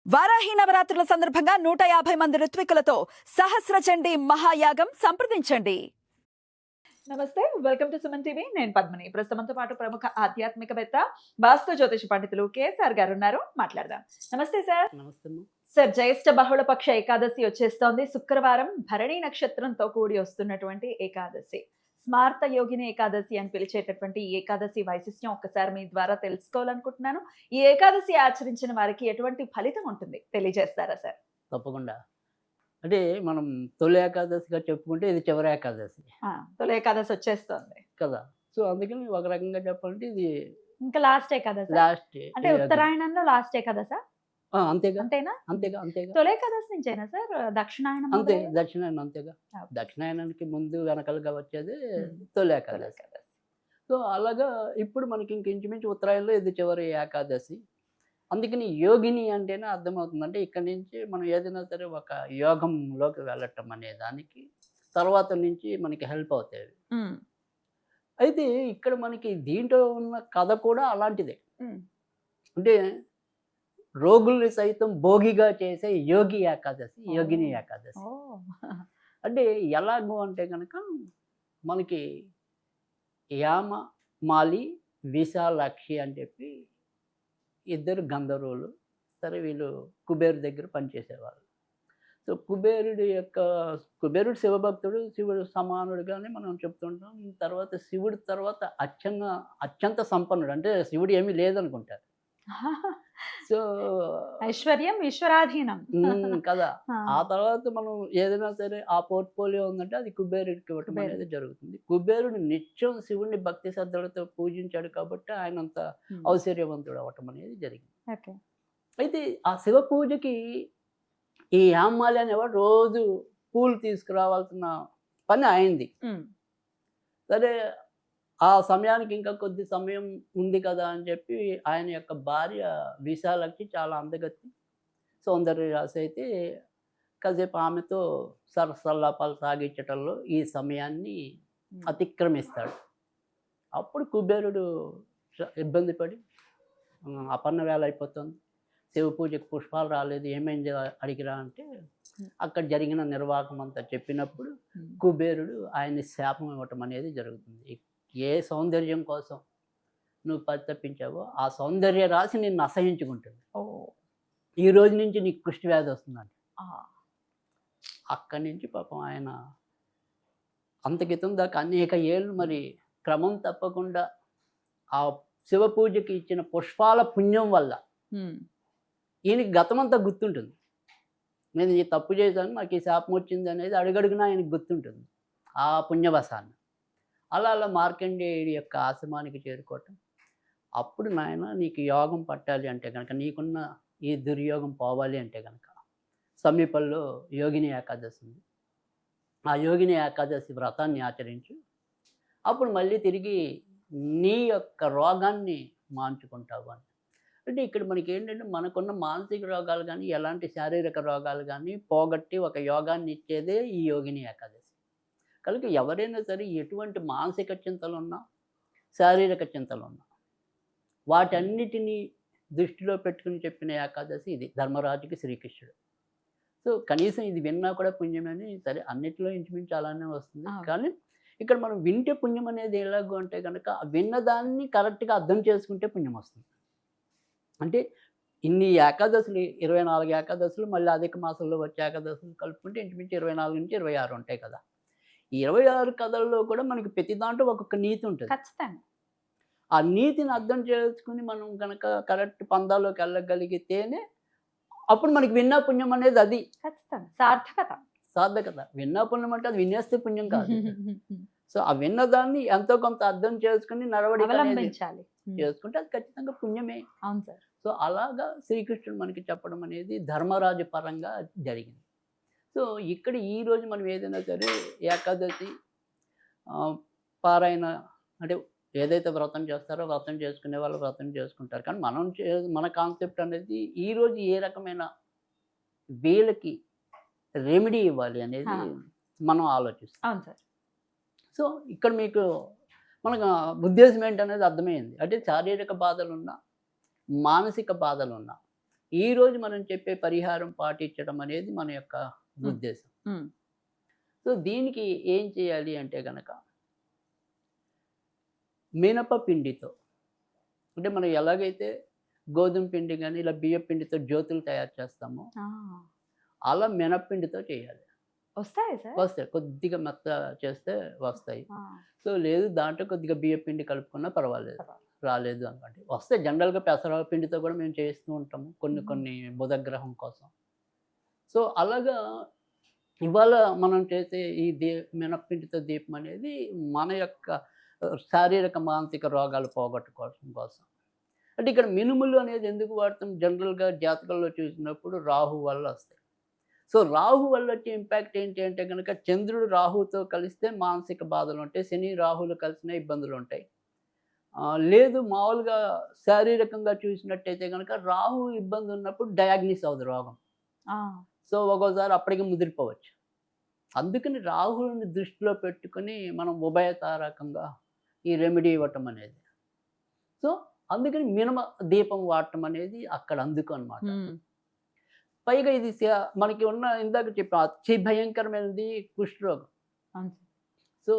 వారాహి నవరాత్రుల సందర్భంగా 150 మంది ఋత్వికులతో సహస్ర చండీ మహాయాగం సంప్రదించండి. నమస్తే, వెల్కమ్ టు సుమన్ టీవీ. నేను పద్మిని. ప్రస్తుతంతో పాటు ప్రముఖ ఆధ్యాత్మికవేత్త, వాస్తు జ్యోతిష పండితులు కేఎస్ఆర్ గారు ఉన్నారు. మాట్లాడదాం. నమస్తే సార్. నమస్తే. సార్, జ్యేష్ఠ బహుళపక్ష ఏకాదశి వచ్చేస్తోంది. శుక్రవారం భరణి నక్షత్రంతో కూడి వస్తున్నటువంటి ఏకాదశి, స్మార్త యోగిని ఏకాదశి అని పిలిచేటటువంటి ఈ ఏకాదశి వైశిష్ట్యం ఒక్కసారి మీ ద్వారా తెలుసుకోవాలనుకుంటున్నాను. ఈ ఏకాదశి ఆచరించిన వారికి ఎటువంటి ఫలితం ఉంటుంది తెలియజేస్తారా సార్? తప్పకుండా. అంటే మనం తొలి ఏకాదశిగా చెప్పుకుంటే ఇది చివరి ఏకాదశి తొలి ఏకాదశి వచ్చేస్తోంది కదా. సో అందుకని ఒక రకంగా చెప్పాలంటే ఇది ఇంకా లాస్ట్ ఏకాదశి. లాస్ట్ అంటే ఉత్తరాయణంలో లాస్ట్ ఏకాదశ అంతేగా అంతేనా? అంతేగా తొలి ఏకాదశి నుంచేనా సార్ దక్షిణాయనం? అంతే, దక్షిణాయనం అంతేగా. దక్షిణాయనానికి ముందు వెనకలుగా వచ్చేది తొలి ఏకాదశి. సో అలాగా ఇప్పుడు మనకి ఇంక ఇంచుమించు ఉత్తరాయణలో ఇది చివరి ఏకాదశి. అందుకని యోగిని అంటేనే అర్థమవుతుంది. అంటే ఇక్కడ నుంచి మనం ఏదైనా సరే ఒక యోగంలోకి వెళ్ళటం అనే దానికి తర్వాత నుంచి మనకి హెల్ప్ అవుతాయి. అయితే ఇక్కడ మనకి దీంట్లో ఉన్న కథ కూడా అలాంటిదే. అంటే రోగుల్ని సైతం భోగిగా చేసే యోగి ఏకాదశి, యోగిని ఏకాదశి. అంటే ఎలాగో అంటే కనుక మనకి యామ, మాలి, విశాలాక్షి అని చెప్పి ఇద్దరు గంధర్వులు. సరే, వీళ్ళు కుబేరు దగ్గర పనిచేసేవాళ్ళు. సో కుబేరుడు శివభక్తుడు, శివుడు సమానుడుగానే మనం చెప్తుంటాం. తర్వాత శివుడి తర్వాత అత్యంత సంపన్నుడు. అంటే శివుడు ఏమీ లేదనుకుంటారు. సో ఐశ్వర్యం ఈశ్వరాధీనం కదా. ఆ తర్వాత మనం ఏదైనా సరే ఆ పోర్ట్ఫోలియో ఉందంటే అది కుబేరుడికి ఇవ్వటం అనేది జరుగుతుంది. కుబేరుడు నిత్యం శివుడిని భక్తి శ్రద్ధలతో పూజించాడు కాబట్టి ఆయన అంత ఔశ్వర్యవంతుడు అవ్వటం అనేది జరిగింది. అయితే ఆ శివ పూజకి ఈ యామాలి అనేవాడు రోజు పూలు తీసుకురావాల్సిన పని అయింది. సరే, ఆ సమయానికి ఇంకా కొద్ది సమయం ఉంది కదా అని చెప్పి ఆయన యొక్క భార్య విశాలకి చాలా అందగత్తి, సౌందర్య రాశి అయితే కాసేపు ఆమెతో సరసల్లాపాలు సాగించటంలో ఈ సమయాన్ని అతిక్రమిస్తాడు. అప్పుడు కుబేరుడు ఇబ్బంది పడి, అపర్ణ వేళ అయిపోతుంది, శివ పూజకు పుష్పాలు రాలేదు, ఏమైంది అడిగిరా అంటే అక్కడ జరిగిన నిర్వాహకం అంతా చెప్పినప్పుడు కుబేరుడు ఆయన్ని శాపం ఇవ్వటం అనేది జరుగుతుంది. ఏ సౌందర్యం కోసం నువ్వు పరితపించావో ఆ సౌందర్య రాశి నిన్ను అసహించుకుంటుంది. ఈ రోజు నుంచి నీకు కుష్టి వ్యాధి వస్తుందంట. అక్కడి నుంచి పాపం ఆయన అంతకితం దాకా అనేక ఏళ్ళు మరి క్రమం తప్పకుండా ఆ శివ పూజకి ఇచ్చిన పుష్పాల పుణ్యం వల్ల ఈయనకి గతమంతా గుర్తుంటుంది. నేను ఈ తప్పు చేశాను, నాకు ఈ శాపం వచ్చింది అనేది అడుగడుగునా ఆయనకి గుర్తుంటుంది ఆ పుణ్యవశాన్ని. అలా మార్కండేయుడి యొక్క ఆశ్రమానికి చేరుకోవటం. అప్పుడు నాయన నీకు యోగం పట్టాలి అంటే కనుక, నీకున్న ఈ దుర్యోగం పోవాలి అంటే కనుక సమీపంలో యోగిని ఏకాదశి ఉంది. ఆ యోగిని ఏకాదశి వ్రతాన్ని ఆచరించు. అప్పుడు మళ్ళీ తిరిగి నీ యొక్క రోగాన్ని మాన్చుకుంటావు అని. అంటే ఇక్కడ మనకి ఏంటంటే మనకున్న మానసిక రోగాలు కానీ ఎలాంటి శారీరక రోగాలు కానీ పోగొట్టి ఒక యోగాన్ని ఇచ్చేదే ఈ యోగిని ఏకాదశి. కనుక ఎవరైనా సరే ఎటువంటి మానసిక చింతలున్నా, శారీరక చింతలున్నా వాటన్నిటినీ దృష్టిలో పెట్టుకుని చెప్పిన ఏకాదశి ఇది, ధర్మరాజుకి శ్రీకృష్ణుడు. సో కనీసం ఇది విన్నా కూడా పుణ్యమని. సరే, అన్నిటిలో ఇంచుమించు అలానే వస్తుంది. కానీ ఇక్కడ మనం వింటే పుణ్యం అనేది ఎలాగో అంటే కనుక విన్నదాన్ని కరెక్ట్గా అర్థం చేసుకుంటే పుణ్యం వస్తుంది. అంటే ఇన్ని ఏకాదశులు, 24 ఏకాదశులు, మళ్ళీ అధిక మాసంలో వచ్చే ఏకాదశులు కలుపుకుంటే ఇంచుమించు 24 నుంచి 26 ఉంటాయి కదా. ఈ 26 కథల్లో కూడా మనకి ప్రతి దాంట్లో ఒక్కొక్క నీతి ఉంటుంది. ఖచ్చితంగా ఆ నీతిని అర్థం చేసుకుని మనం కనుక కరెక్ట్ పందాల్లోకి వెళ్ళగలిగితేనే అప్పుడు మనకి విన్నా పుణ్యం అనేది అది ఖచ్చితంగా సార్థకత. విన్నా పుణ్యం అంటే అది వినేస్తే పుణ్యం కాదు. సో ఆ విన్నదాన్ని ఎంతో కొంత అర్థం చేసుకుని నడవడి చేసుకుంటే అది ఖచ్చితంగా పుణ్యమే. అవును సార్. సో అలాగా శ్రీకృష్ణుడు మనకి చెప్పడం అనేది ధర్మరాజు పరంగా జరిగింది. సో ఇక్కడ ఈరోజు మనం ఏదైనా సరే ఏకాదశి పారాయణ అంటే ఏదైతే వ్రతం చేస్తారో వ్రతం చేసుకునే వాళ్ళు వ్రతం చేసుకుంటారు. కానీ మన కాన్సెప్ట్ అనేది ఈరోజు ఏ రకమైన వీళ్ళకి రెమెడీ ఇవ్వాలి అనేది మనం ఆలోచిస్తాం. అవును సార్. సో ఇక్కడ మీకు మనకు ఉద్దేశం ఏంటనేది అర్థమైంది. అంటే శారీరక బాధలున్నా, మానసిక బాధలున్నా ఈ రోజు మనం చెప్పే పరిహారం పాటించడం అనేది మన యొక్క మ్మ్. ఉద్దేశం. మ్మ్. సో దీనికి ఏం చేయాలి అంటే గనక మినపపిండితో, అంటే మనం ఎలాగైతే గోధుమ పిండి కానీ ఇలా బియ్యం పిండితో జ్యోతులు తయారు చేస్తామో ఆ, అలా మినప్పిండితో చేయాలి. వస్తాయి సార్. వస్తాయి, కొద్దిగా మెత్త చేస్తే వస్తాయి. ఆ, సో లేదు దాంట్లో కొద్దిగా బియ్యం పిండి కలుపుకున్నా పర్వాలేదు, పర్వాలేదు. రాలేదు అనుకోండి వస్తాయి. జనరల్గా పెసర పిండితో కూడా మేము చేస్తూ ఉంటాము కొన్ని మ్మ్. కొన్ని బుధగ్రహం కోసం. సో అలాగా ఇవాళ మనం చేసే ఈ మినప్పిండితో దీపం అనేది మన యొక్క శారీరక మానసిక రోగాలు పోగొట్టుకోవడం కోసం. అంటే ఇక్కడ మినుములు అనేది ఎందుకు వాడతాం, జనరల్గా జాతకంలో చూసినప్పుడు రాహు వల్ల వస్తాయి. సో రాహు వల్ల వచ్చే ఇంపాక్ట్ ఏంటి అంటే కనుక చంద్రుడు రాహుతో కలిస్తే మానసిక బాధలు ఉంటాయి, శని రాహులు కలిసిన ఇబ్బందులు ఉంటాయి. లేదు మామూలుగా శారీరకంగా చూసినట్టయితే కనుక రాహు ఇబ్బంది ఉన్నప్పుడు డయాగ్నిస్ అవుతుంది రోగం. ఆ, సో ఒక్కోసారి అప్పటికి ముదిరిపోవచ్చు. అందుకని రాహుని దృష్టిలో పెట్టుకొని మనం ఉభయతారకంగా ఈ రెమెడీ ఇవ్వటం అనేది. సో అందుకని మినమ దీపం వాడటం అనేది అక్కడ అందుకు అనమాట. మ్మ్. పైగా ఇది మనకి ఉన్న ఇందాక చెప్పాం అతి భయంకరమైనది కుష్ఠరోగం. అవును సార్. సో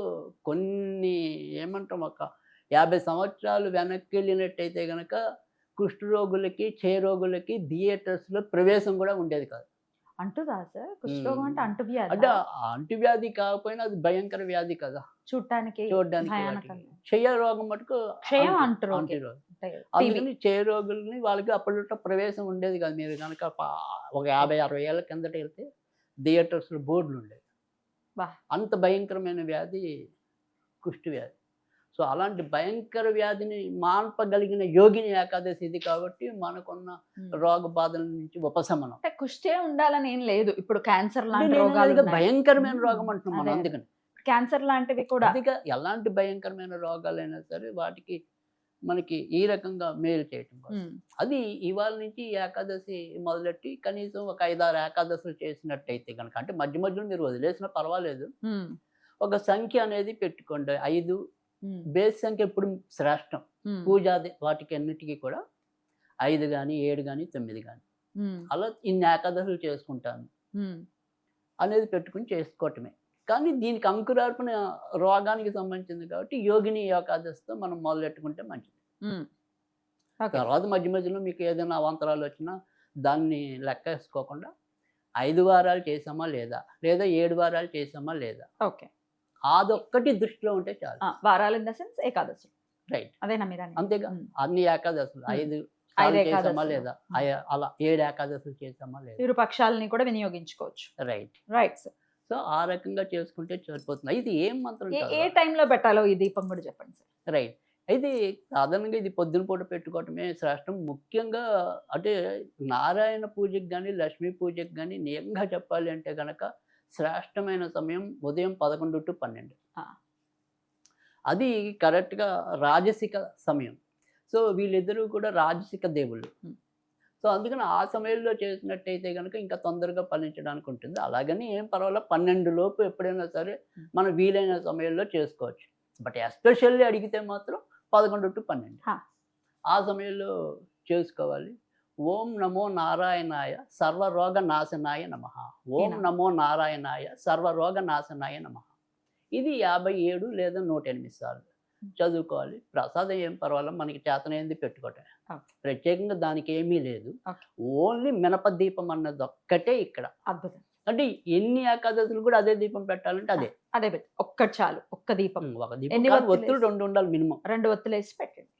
కొన్ని ఏమంటాం ఒక 50 సంవత్సరాలు వెనక్కి వెళ్ళినట్టయితే కనుక కుష్ఠరోగులకి క్షయరోగులకి థియేటర్స్లో ప్రవేశం కూడా ఉండేది కాదు. అంటుదా సార్? కుష్ఠరోగం అంటే అంటే అంటువ్యాధి అంటువ్యాధి కాకపోయినా అది భయంకర వ్యాధి కదా చూడటానికి చూడడానికి. భయానకంగా. క్షయ రోగం మటుకు క్షయం అంటురోగి. అంటురోగం. ఉంటాయి. టీబీ. అందుకని క్షయ రోగుల్ని వాళ్ళకి అప్పట్లో ప్రవేశం ఉండేది కాదు. మీరు కనుక ఒక 50-60 ఏళ్ళ కిందట వెళ్తే థియేటర్స్లో బోర్డులు ఉండేవి. బా. అంత భయంకరమైన వ్యాధి కుష్టి వ్యాధి. సో అలాంటి భయంకర వ్యాధిని మాన్పగలిగిన యోగిని ఏకాదశి ఇది కాబట్టి మనకున్న మ్మ్. రోగ బాధల నుంచి ఉపశమనం. అంటే కుష్టే ఉండాలని ఏం లేదు. ఇప్పుడు క్యాన్సర్ అంటే లాంటి నేను రోగాలు ఇంకా ఉన్నాయి. భయంకరమైన మ్మ్. రోగం అంటున్నాం మనం. అదే. అందుకని క్యాన్సర్ లాంటివి కూడా. అందుకే ఎలాంటి భయంకరమైన రోగాలైనా సరే వాటికి మనకి ఈ రకంగా మేలు చేయటం కోసం. మ్మ్. అది ఇవాళ నుంచి ఈ ఏకాదశి మొదలెట్టి కనీసం ఒక 5-6 ఏకాదశులు చేసినట్టయితే కనుక, అంటే మధ్య మధ్యలో మీరు వదిలేసినా పర్వాలేదు, మ్మ్. ఒక సంఖ్య అనేది పెట్టుకోండి. 5 మ్మ్. బేస్ సంఖ్య ఎప్పుడు శ్రేష్టం. మ్మ్. పూజాది వాటికి అన్నిటికీ కూడా 5 కానీ 7 కానీ 9 కానీ మ్మ్. అలా ఇన్ని ఏకాదశులు చేసుకుంటాను మ్మ్. అనేది పెట్టుకుని చేసుకోవటమే. కానీ దీనికి అంకురార్పణ రోగానికి సంబంధించింది కాబట్టి యోగిని ఏకాదశితో మనం మొదలెట్టుకుంటే మంచిది. మ్మ్. ఓకే. తర్వాత మధ్య మధ్యలో మీకు ఏదైనా అవాంతరాలు వచ్చినా దాన్ని లెక్కేసుకోకుండా 5 వారాలు చేసామా లేదా, లేదా 7 వారాలు చేసామా లేదా, ఓకే. అదొక్కటి దృష్టిలో ఉంటే చాలు. వారాలు in the sense Ekadashi. Right, అదేనా మీరు అనేది? అంతేగా. మ్మ్. అన్ని ఏకాదశులు 5 5 చేసామా ఏకాదశులు. లేదా, అలా 7 ఏకాదశులు చేసామా లేదా. ఇరు పక్షాలని కూడా వినియోగించుకోవచ్చు. రైట్. Right sir. సో ఆ రకంగా చేసుకుంటే సరిపోతుంది. ఇది ఏం మంత్రం ఏ కాదు. టైంలో పెట్టాలో ఈ దీపం కూడా చెప్పండి సార్. రైట్. అయితే సాధారణంగా ఇది పొద్దున పూట పెట్టుకోవటమే శ్రేష్టం. ముఖ్యంగా అంటే నారాయణ పూజకి కానీ లక్ష్మీ పూజకి కానీ నిజంగా చెప్పాలి అంటే కనుక శ్రేష్టమైన సమయం ఉదయం 11 to 12. ఆ. అది కరెక్ట్గా రాజసిక సమయం. సో వీళ్ళిద్దరూ కూడా రాజసిక దేవుళ్ళు. మ్మ్. సో అందుకని ఆ సమయంలో చేసినట్టయితే కనుక ఇంకా తొందరగా ఫలించడానికి ఉంటుంది. అలాగని ఏం పర్వాలేదు, 12 లోపు ఎప్పుడైనా సరే మనం వీలైన సమయంలో చేసుకోవచ్చు. బట్ ఎస్పెషల్లీ అడిగితే మాత్రం 11 to 12 హా. ఆ సమయంలో చేసుకోవాలి. ఓం నమో నారాయణాయ సర్వరోగ నాశనాయ నమః. ఓం నమో నారాయణాయ సర్వరోగ నాశనాయ నమః. ఇది 57 లేదా 108 సార్లు చదువుకోవాలి. ప్రసాదం ఏం పర్వాలేదు, మనకి చేతనైంది పెట్టుకోవటం. ఓకే. ప్రత్యేకంగా దానికి ఏమీ లేదు. ఓకే. ఓన్లీ మినప దీపం అన్నది ఒక్కటే ఇక్కడ. అద్భుతం. అంటే ఎన్ని ఏకాదశులు కూడా అదే దీపం పెట్టాలంటే అదే. అదే పెట్టు. ఒక్కటి చాలు, ఒక్క దీపం. ఒక దీపం ఎన్ని కాదు, ఒత్తులు ఒత్తులు 2 ఉండాలి మినిమం. 2 ఒత్తులేసి పెట్టండి.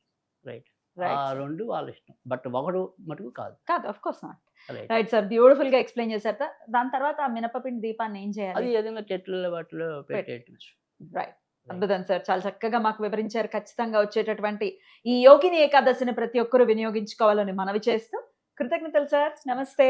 రైట్. ఆ రైట్. 2 వాళ్ళ ఇష్టం. బట్ ఒకడు మటుకు కాదు. కాదు, of course not. Right. Right sir, beautiful గా ఎక్స్ప్లెయిన్ చేశారు సార్. దాని తర్వాత ఆ మినపపిండి దీపాన్ని ఏం అది చేయాలి? ఏదైనా చెట్ల వాటిలో పెట్టేయచ్చు. రైట్. అద్భుతం సార్, చాలా చక్కగా మాకు వివరించారు. ఖచ్చితంగా వచ్చేటటువంటి ఈ యోగిని ఏకాదశిని ప్రతి ఒక్కరూ వినియోగించుకోవాలని మనవి చేస్తూ కృతజ్ఞతలు సార్. నమస్తే.